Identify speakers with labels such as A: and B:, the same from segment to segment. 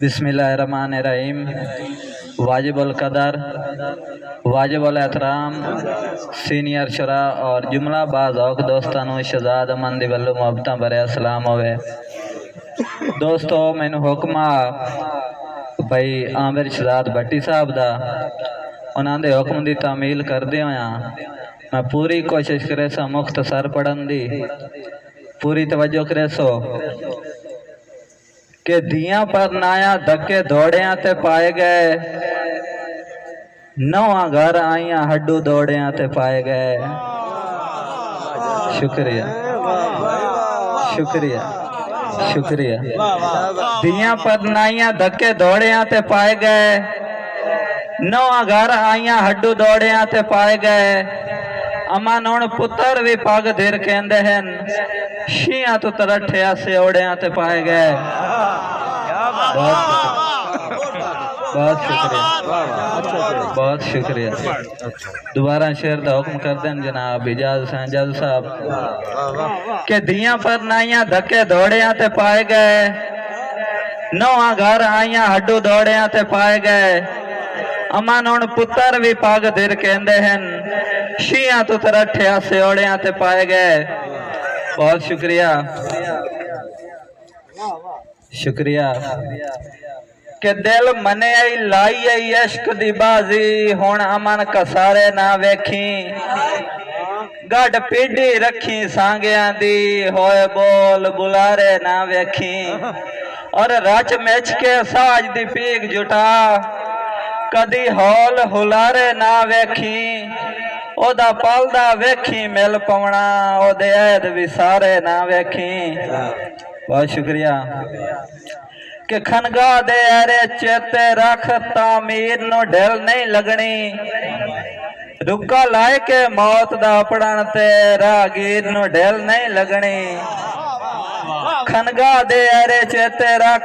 A: बिस्मिल्लाहिर्रहमानिर्रहीम। वाजिबुल कदर, वाजिबुल एहतराम, सीनियर शुरा और जुमला बाज़ौक़ दोस्तानों शहजाद मंदी वल्लू मोहब्बतां भरे अस्सलाम होवे। दोस्तों मैनू हुक्म भाई आमिर शहजाद भट्टी साहब दा उन्हां दे हुक्म दी तामील करदे होया मैं पूरी कोशिश करे सा मुख्तसर पढ़न दी। पूरी तवज्जो करे सो के दियां पर नाया धक्के दौड़िया ते पाए गए, नौवां घर आईया हड्डू दौड़िया ते पाए गए। शुक्रिया शुक्रिया शुक्रिया। दियां पर नाइया धक्के दौड़िया ते पाए गए, नौवां घर आईया हड्डू दौड़िया ते पाए गए। अमन हुण पुत्र भी पग धिर कहंदे हन, शियां तो तरठिया से ओड़िया ते पाए गए। बहुत शुक्रिया बहुत शुक्रिया। दोबारा शेर का हुक्म कर दें जनाब इजाज़ साहब के दियां पर नाइया धक्के दौड़िया ते पाए गए, नौवां घर आईया हड्डू दौड़िया ते पाए गए। अमन हुण पुत्र भी पग धिर कहंदे हन, शियां तो तरठिया से ओड़िया ते पाए गए। बहुत शुक्रिया शुक्रिया। के दिल मने आई लाई आई इश्क दी बाजी, हुण अमन कसारे ना वेखी। गढ़ पीढ़ी रखी सांगिया दी, होए बोल बुलारे ना वेखी। और रच मिच के साज दी पीक जुटा, कदी हौल हुलारे ना वेखी। ओदा पलदा वेखी मिल पवना, ओदे ऐद विसारे ना वेखी। बहुत शुक्रिया। के खनगा दे अरे चेते रख, तामीर नो ढिल नहीं लगनी। रुका लाए के मौत दा पड़न ते, रागीर नो ढिल नहीं लगनी। खनगा दे अरे चेते रख,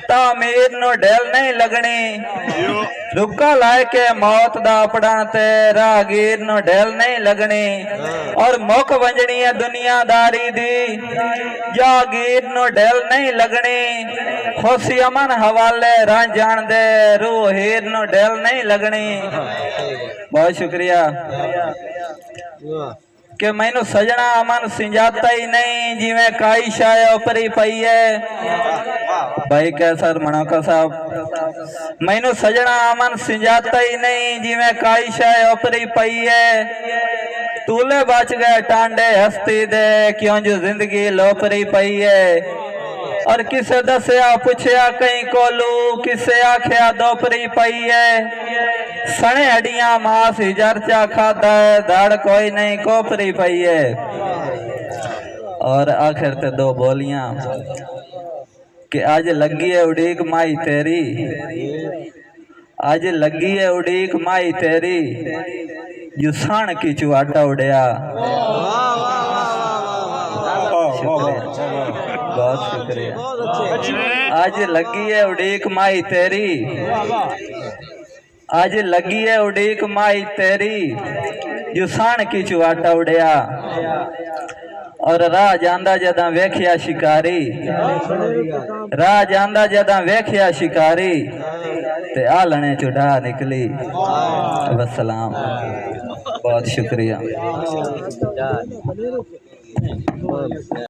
A: तामीर नो ढिल नहीं लगनी। रुका लाए के मौत दा पड़न ते, रागीर नो ढिल नहीं लगनी। और मुख वंजनी है दुनियादारी दी, जागीर नो ढिल नहीं लगनी। खुशी अमन हवाले रंज जान दे, रूह हीर नो ढिल नहीं लगनी। बहुत शुक्रिया। के मैनू सजना अमन सिंजाता ही नहीं, जिमें काई शाय उपरी पई है। भाई कैसर मणोका साहब, मैनू सजना अमन सिंजाता ही नहीं, जिमें काई शाय उपरी पई है। तूले बच गए टांडे हस्ती दे, क्यों जो जिंदगी लोपरी पई है। और किसे दसिया पुछया कहीं कोलू, किसे आख्या दोपरी पई है। सने हड्डियां मास ही जरचा खाता है, धड़ कोई नहीं कोपरी पई है। और आखिर ते दो बोलियां कि आज लगी है उड़ीक माई तेरी, आज लगी है उड़ीक माई तेरी, जुसान की चुआटा उड़िया। बहुत शुक्रिया। आज लगी है उड़ीक माई तेरी, आज लगी है उड़ीक माई तेरी, जुसान की चुआटा उड़िया। और राह जांदा जदा वेख्या शिकारी, राह जांदा जदा वेख्या शिकारी, ते आलने चुढ़ा निकली। वसलाम। बहुत शुक्रिया।